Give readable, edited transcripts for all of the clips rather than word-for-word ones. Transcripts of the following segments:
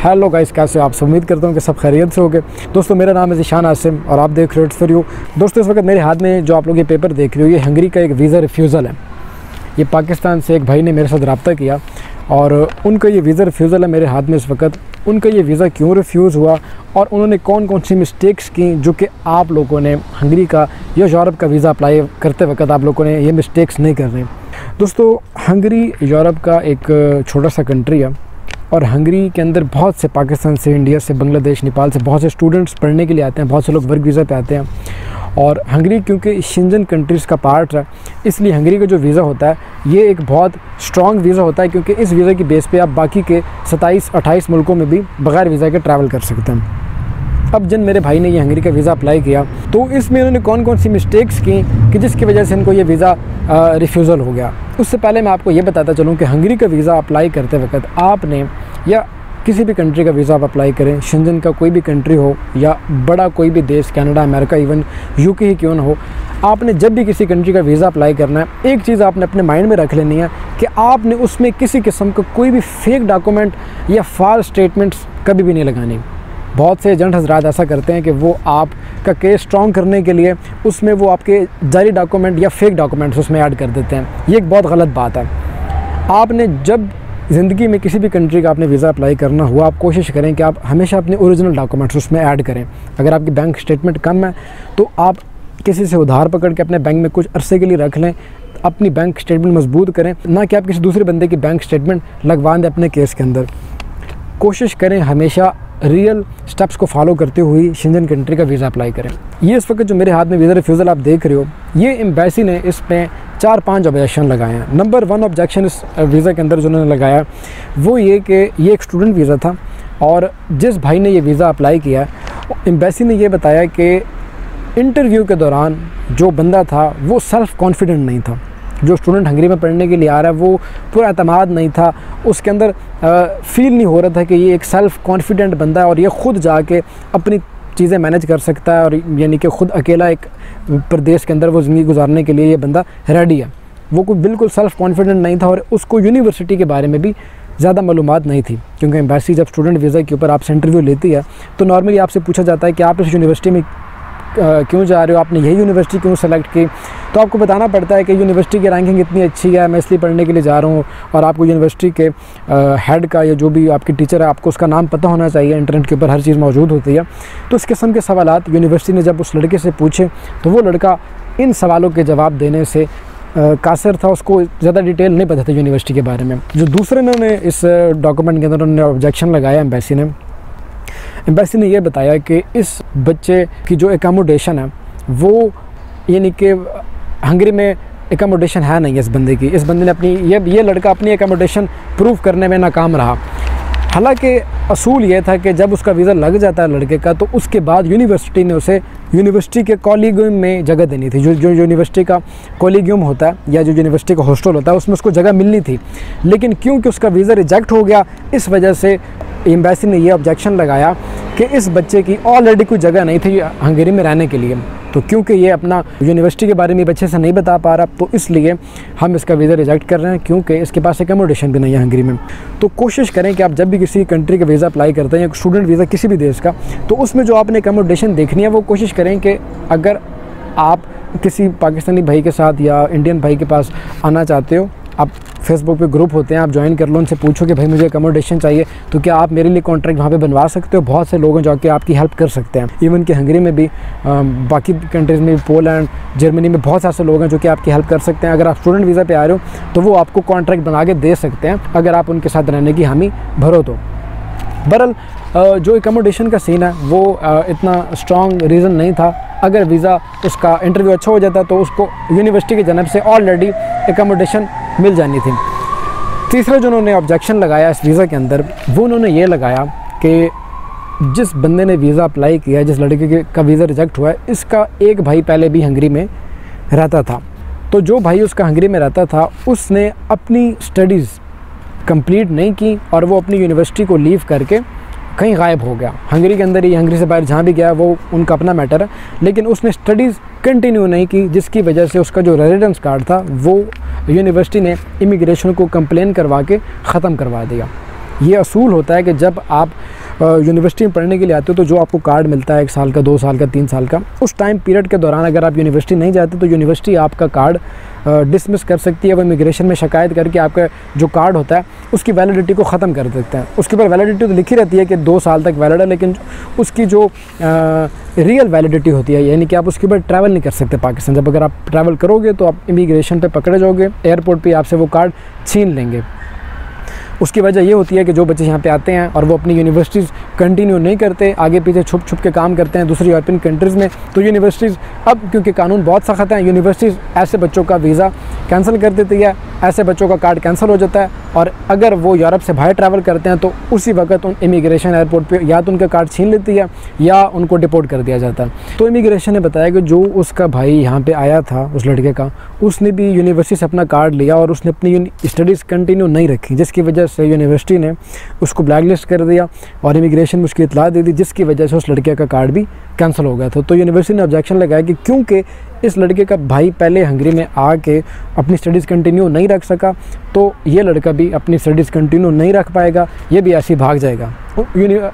Hello guys, कैसे हो आप? उम्मीद करता हूँ कि सब खैरियत से होंगे। दोस्तों, मेरा नाम है ज़ीशान आसिम और आप देख रहे हो इट्स फॉर यू। दोस्तों, इस वक्त मेरे हाथ में जो आप लोग ये पेपर देख रहे हो, ये हंगरी का एक वीज़ा रिफ्यूज़ल है। ये पाकिस्तान से एक भाई ने मेरे साथ रब्ता किया और उनका ये वीज़ा रिफ्यूज़ल है मेरे हाथ में इस वक्त। उनका ये वीज़ा क्यों रिफ्यूज़ हुआ और उन्होंने कौन कौन सी मिस्टेक्स की जो कि आप लोगों ने हंगरी का या यूरोप का वीज़ा अप्लाई करते वक्त आप लोगों ने ये मिस्टेक्स नहीं कर रहे। दोस्तों, हंगरी यूरोप का एक छोटा सा कंट्री है और हंगरी के अंदर बहुत से पाकिस्तान से, इंडिया से, बांग्लादेश, नेपाल से बहुत से स्टूडेंट्स पढ़ने के लिए आते हैं। बहुत से लोग वर्क वीज़ा पे आते हैं और हंगरी क्योंकि शेंजन कंट्रीज़ का पार्ट है, इसलिए हंगरी का जो वीज़ा होता है ये एक बहुत स्ट्रॉन्ग वीज़ा होता है, क्योंकि इस वीज़ा की बेस पे आप बाकी के 27-28 मुल्कों में भी बग़ैर वीज़ा के ट्रैवल कर सकते हैं। अब जिन मेरे भाई ने ये हंगरी का वीज़ा अप्लाई किया तो इसमें उन्होंने कौन कौन सी मिस्टेक्स की कि जिसकी वजह से इनको ये वीज़ा रिफ्यूज़ल हो गया। उससे पहले मैं आपको ये बताता चलूँ कि हंगरी का वीज़ा अप्लाई करते वक्त आपने, या किसी भी कंट्री का वीज़ा आप अप्लाई करें, शेंजन का कोई भी कंट्री हो या बड़ा कोई भी देश, कनाडा, अमेरिका, इवन यूके ही क्यों ना हो, आपने जब भी किसी कंट्री का वीज़ा अप्लाई करना है, एक चीज़ आपने अपने माइंड में रख लेनी है कि आपने उसमें किसी किस्म का कोई भी फेक डॉक्यूमेंट या फॉल्स स्टेटमेंट्स कभी भी नहीं लगानी। बहुत से एजेंट हज़रात ऐसा करते हैं कि वो आपका केस स्ट्रॉन्ग करने के लिए उसमें वो आपके जाली डॉक्यूमेंट या फेक डॉक्यूमेंट्स उसमें ऐड कर देते हैं। ये एक बहुत गलत बात है। आपने जब ज़िंदगी में किसी भी कंट्री का आपने वीज़ा अप्लाई करना हुआ, आप कोशिश करें कि आप हमेशा अपने ओरिजिनल डॉक्यूमेंट्स उसमें ऐड करें। अगर आपकी बैंक स्टेटमेंट कम है तो आप किसी से उधार पकड़ के अपने बैंक में कुछ अरसे के लिए रख लें, अपनी बैंक स्टेटमेंट मजबूत करें, ना कि आप किसी दूसरे बंदे की बैंक स्टेटमेंट लगवा दें अपने केस के अंदर। कोशिश करें हमेशा रियल स्टेप्स को फॉलो करते हुए शेंजन कंट्री का वीज़ा अप्लाई करें। ये इस वक्त जो मेरे हाथ में वीज़ा रिफ्यूज़ल आप देख रहे हो, ये एम्बेसी ने इस पर 4-5 ऑब्जेक्शन लगाए हैं। नंबर 1 ऑब्जेक्शन इस वीज़ा के अंदर जो उन्होंने लगाया वो ये कि ये एक स्टूडेंट वीज़ा था और जिस भाई ने ये वीज़ा अप्लाई किया, एम्बेसी ने ये बताया कि इंटरव्यू के दौरान जो बंदा था वो सेल्फ़ कॉन्फिडेंट नहीं था। जो स्टूडेंट हंगरी में पढ़ने के लिए आ रहा है वो पूरा एतमाद नहीं था, उसके अंदर फील नहीं हो रहा था कि ये एक सेल्फ़ कॉन्फिडेंट बंदा है और ये ख़ुद जाके अपनी चीज़ें मैनेज कर सकता है, और यानी कि ख़ुद अकेला एक प्रदेश के अंदर वो ज़िंदगी गुजारने के लिए ये बंदा रेडी है। वो कोई बिल्कुल सेल्फ़ कॉन्फिडेंट नहीं था और उसको यूनिवर्सिटी के बारे में भी ज़्यादा मालूमात नहीं थी, क्योंकि एम्बेसी जब स्टूडेंट वीज़ा के ऊपर आपसे इंटरव्यू लेती है तो नॉर्मली आपसे पूछा जाता है कि आप इस यूनिवर्सिटी में क्यों जा रहे हो, आपने यही यूनिवर्सिटी क्यों सेलेक्ट की। तो आपको बताना पड़ता है कि यूनिवर्सिटी की रैंकिंग इतनी अच्छी है, मैं इसलिए पढ़ने के लिए जा रहा हूँ, और आपको यूनिवर्सिटी के हेड का या जो भी आपकी टीचर है आपको उसका नाम पता होना चाहिए। इंटरनेट के ऊपर हर चीज़ मौजूद होती है। तो इस किस्म के सवालात यूनिवर्सिटी ने जब उस लड़के से पूछे तो वो लड़का इन सवालों के जवाब देने से कासिर था, उसको ज़्यादा डिटेल नहीं पता था यूनिवर्सिटी के बारे में। जो दूसरे ने इस डॉक्यूमेंट के अंदर उन्होंने ऑब्जेक्शन लगाया एम्बेसी ने यह बताया कि इस बच्चे की जो एकोमोडेशन है वो, यानी कि हंगरी में एकोमोडेशन है नहीं इस बंदे की। इस बंदे ने अपनी ये लड़का अपनी एकोमोडेशन प्रूव करने में नाकाम रहा। हालांकि असूल ये था कि जब उसका वीज़ा लग जाता है लड़के का तो उसके बाद यूनिवर्सिटी ने उसे यूनिवर्सिटी के कॉलेगियम में जगह देनी थी। जो यूनिवर्सिटी का कॉलेगियम होता है या जो यूनिवर्सिटी का हॉस्टल होता है उसमें उसको जगह मिलनी थी, लेकिन क्योंकि उसका वीज़ा रिजेक्ट हो गया, इस वजह से एम्बेसी ने यह ऑब्जेक्शन लगाया कि इस बच्चे की ऑलरेडी कोई जगह नहीं थी हंगरी में रहने के लिए। तो क्योंकि ये अपना यूनिवर्सिटी के बारे में बच्चे से नहीं बता पा रहा, तो इसलिए हम इसका वीज़ा रिजेक्ट कर रहे हैं, क्योंकि इसके पास एकोमोडेशन भी नहीं है हंगरी में। तो कोशिश करें कि आप जब भी किसी कंट्री का वीज़ा अप्लाई करते हैं या स्टूडेंट वीज़ा किसी भी देश का, तो उसमें जो आपने एकोमोडेशन देखनी है वो कोशिश करें कि अगर आप किसी पाकिस्तानी भाई के साथ या इंडियन भाई के पास आना चाहते हो, आप फेसबुक पे ग्रुप होते हैं, आप ज्वाइन कर लो, उनसे पूछो कि भाई मुझे अकोमोडेशन चाहिए, तो क्या आप मेरे लिए कॉन्ट्रैक्ट वहाँ पे बनवा सकते हो। बहुत से लोग हैं जो कि आपकी हेल्प कर सकते हैं। इवन कि हंगरी में भी, बाकी कंट्रीज़ में भी, पोलैंड, जर्मनी में बहुत सारे लोग हैं जो कि आपकी हेल्प कर सकते हैं। अगर आप स्टूडेंट वीज़ा पे आ रहे हो तो वो आपको कॉन्ट्रैक्ट बना के दे सकते हैं अगर आप उनके साथ रहने की हामी भरो तो। बहरहाल जो एकोमोडेशन का सीन है वो इतना स्ट्रॉन्ग रीज़न नहीं था। अगर वीज़ा उसका इंटरव्यू अच्छा हो जाता तो उसको यूनिवर्सिटी की जानब से ऑलरेडी एकोमोडेशन मिल जानी थी। तीसरा जो उन्होंने ऑब्जेक्शन लगाया इस वीज़ा के अंदर, वो उन्होंने ये लगाया कि जिस बंदे ने वीज़ा अप्लाई किया, जिस लड़के का वीज़ा रिजेक्ट हुआ है, इसका एक भाई पहले भी हंगरी में रहता था। तो जो भाई उसका हंगरी में रहता था उसने अपनी स्टडीज़ कंप्लीट नहीं की और वो अपनी यूनिवर्सिटी को लीव करके कहीं गायब हो गया। हंगरी के अंदर ही, हंगरी से बाहर जहाँ भी गया वो उनका अपना मैटर है, लेकिन उसने स्टडीज़ कंटिन्यू नहीं की, जिसकी वजह से उसका जो रेजिडेंस कार्ड था वो यूनिवर्सिटी ने इमिग्रेशन को कंप्लेन करवा के ख़त्म करवा दिया। ये असूल होता है कि जब आप यूनिवर्सिटी में पढ़ने के लिए आते हो तो जो आपको कार्ड मिलता है 1 साल का, 2 साल का, 3 साल का, उस टाइम पीरियड के दौरान अगर आप यूनिवर्सिटी नहीं जाते तो यूनिवर्सिटी आपका कार्ड डिसमिस कर सकती है। वो इमिग्रेशन में शिकायत करके आपका जो कार्ड होता है उसकी वैलिडिटी को ख़त्म कर देते हैं। उसके ऊपर वैलिडिटी तो लिखी रहती है कि 2 साल तक वैलिड है, लेकिन उसकी जो रियल वैलिडिटी होती है, यानी कि आप उसके ऊपर ट्रैवल नहीं कर सकते पाकिस्तान। जब अगर आप ट्रैवल करोगे तो आप इमिग्रेशन पे पकड़े जाओगे, एयरपोर्ट पे आपसे वो कार्ड छीन लेंगे। उसकी वजह ये होती है कि जो बच्चे यहाँ पे आते हैं और वो अपनी यूनिवर्सिटीज़ कंटिन्यू नहीं करते, आगे पीछे छुप छुप के काम करते हैं दूसरी यूरोपियन कंट्रीज़ में, तो यूनिवर्सिटीज़ अब क्योंकि कानून बहुत सख्त हैं, यूनिवर्सिटीज़ ऐसे बच्चों का वीज़ा कैंसिल कर देती है, ऐसे बच्चों का कार्ड कैंसिल हो जाता है। और अगर वो यूरोप से बाहर ट्रैवल करते हैं तो उसी वक्त उन इमिग्रेशन एयरपोर्ट पर या तो उनका कार्ड छीन लेती है या उनको डिपोर्ट कर दिया जाता है। तो इमिग्रेशन ने बताया कि जो उसका भाई यहाँ पर आया था, उस लड़के का, उसने भी यूनिवर्सिटी से अपना कार्ड लिया और उसने अपनी स्टडीज़ कंटिन्यू नहीं रखी, जिसकी वजह से यूनिवर्सिटी ने उसको ब्लैकलिस्ट कर दिया और इमिग्रेशन में उसकी इतला दे दी, जिसकी वजह से उस लड़के का कार्ड भी कैंसिल हो गया था। तो यूनिवर्सिटी ने ऑब्जेक्शन लगाया कि क्योंकि इस लड़के का भाई पहले हंगरी में आके अपनी स्टडीज़ कंटिन्यू नहीं रख सका, तो ये लड़का भी अपनी स्टडीज़ कंटिन्यू नहीं रख पाएगा, ये भी ऐसे ही भाग जाएगा।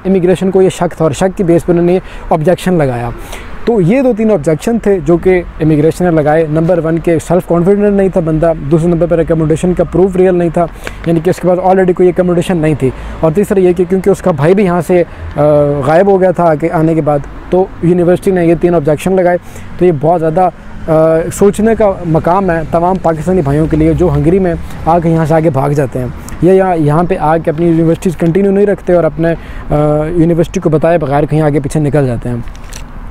इमिग्रेशन को ये शक था और शक की बेस पर उन्होंने ऑब्जेक्शन लगाया। तो ये 2-3 ऑब्जेक्शन थे जो कि इमिग्रेशन ने लगाए। नंबर 1 के सेल्फ़ कॉन्फिडेंट नहीं था बंदा, दूसरे नंबर पर एकोमोडेशन का प्रूफ रियल नहीं था, यानी कि उसके पास ऑलरेडी कोई एकोमोडेशन नहीं थी, और तीसरा ये कि क्योंकि उसका भाई भी यहाँ से गायब हो गया था आने के बाद, तो यूनिवर्सिटी ने ये 3 ऑब्जेक्शन लगाए। तो ये बहुत ज़्यादा सोचने का मकाम है तमाम पाकिस्तानी भाइयों के लिए जो हंगरी में आके यहाँ से आगे भाग जाते हैं, ये यहाँ पे आके अपनी यूनिवर्सिटीज़ कंटिन्यू नहीं रखते और अपने यूनिवर्सिटी को बताए बगैर कहीं आगे पीछे निकल जाते हैं।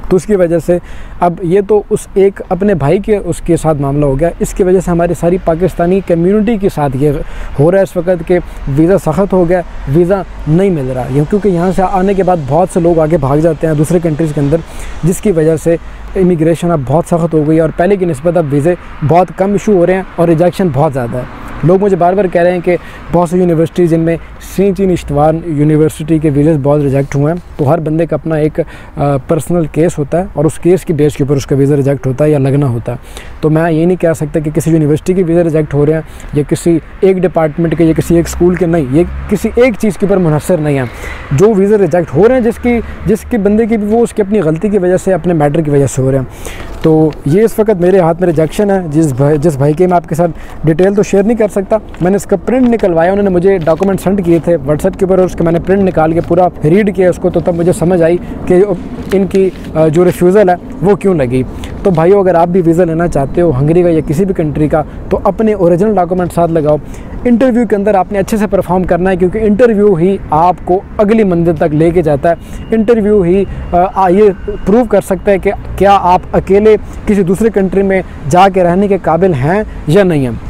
तो उसकी वजह से अब ये तो उस एक अपने भाई के उसके साथ मामला हो गया, इसकी वजह से हमारी सारी पाकिस्तानी कम्युनिटी के साथ ये हो रहा है इस वक्त कि वीज़ा सख्त हो गया, वीज़ा नहीं मिल रहा है, क्योंकि यहाँ से आने के बाद बहुत से लोग आगे भाग जाते हैं दूसरे कंट्रीज़ के अंदर, जिसकी वजह से इमिग्रेशन अब बहुत सख्त हो गई है और पहले की निस्बत अब वीज़े बहुत कम इशू हो रहे हैं और रिजेक्शन बहुत ज़्यादा है। लोग मुझे बार बार कह रहे हैं कि बहुत सी यूनिवर्सिटीज़ जिनमें सींचिन इश्तवान यूनिवर्सिटी के वीज़े बहुत रिजेक्ट हुए हैं, तो हर बंदे का अपना एक पर्सनल केस होता है और उस केस की बेस के ऊपर उसका वीज़ा रिजेक्ट होता है या लगना होता है। तो मैं ये नहीं कह सकता कि किसी यूनिवर्सिटी के वीज़े रिजेक्ट हो रहे हैं या किसी एक डिपार्टमेंट के या किसी एक स्कूल के, नहीं, ये किसी एक चीज़ के ऊपर मुनहसर नहीं है। जो वीज़े रिजेक्ट हो रहे हैं जिसकी बंदे की वो उसकी अपनी गलती की वजह से, अपने मैटर की वजह से हो रहे हैं। तो ये इस वक्त मेरे हाथ में रिजेक्शन है। जिस भाई के मैं आपके साथ डिटेल तो शेयर नहीं कर सकता, मैंने इसका प्रिंट निकलवाया, उन्होंने मुझे डॉक्यूमेंट सेंड किए थे व्हाट्सएप के ऊपर और उसका मैंने प्रिंट निकाल के पूरा रीड किया उसको, तो तब मुझे समझ आई कि इनकी जो रिफ्यूज़ल है वो क्यों लगी। तो भाइयों, अगर आप भी वीज़ा लेना चाहते हो हंगरी का या किसी भी कंट्री का, तो अपने ओरिजिनल डॉक्यूमेंट साथ लगाओ। इंटरव्यू के अंदर आपने अच्छे से परफॉर्म करना है, क्योंकि इंटरव्यू ही आपको अगली मंजिल तक लेके जाता है। इंटरव्यू ही ये प्रूव कर सकता है कि क्या आप अकेले किसी दूसरे कंट्री में जाके रहने के काबिल हैं या नहीं हैं।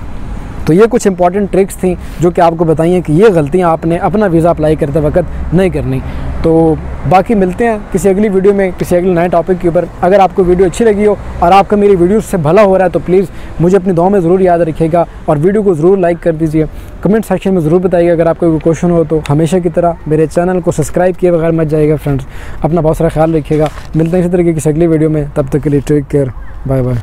तो ये कुछ इंपॉर्टेंट ट्रिक्स थी जो कि आपको बताई हैं कि ये गलतियाँ आपने अपना वीज़ा अप्लाई करते वक्त नहीं करनी। तो बाकी मिलते हैं किसी अगली वीडियो में किसी अगले नए टॉपिक के ऊपर। अगर आपको वीडियो अच्छी लगी हो और आपका मेरी वीडियो से भला हो रहा है तो प्लीज़ मुझे अपनी दुआ में ज़रूर याद रखिएगा और वीडियो को ज़रूर लाइक कर दीजिए। कमेंट सेक्शन में ज़रूर बताइएगा अगर आपको कोई क्वेश्चन हो तो। हमेशा की तरह मेरे चैनल को सब्सक्राइब किए बगैर मत जाइएगा फ्रेंड्स। अपना बहुत सारा ख्याल रखिएगा। मिलते हैं इसी तरीके की अगली वीडियो में, तब तक के लिए टेक केयर, बाय बाय।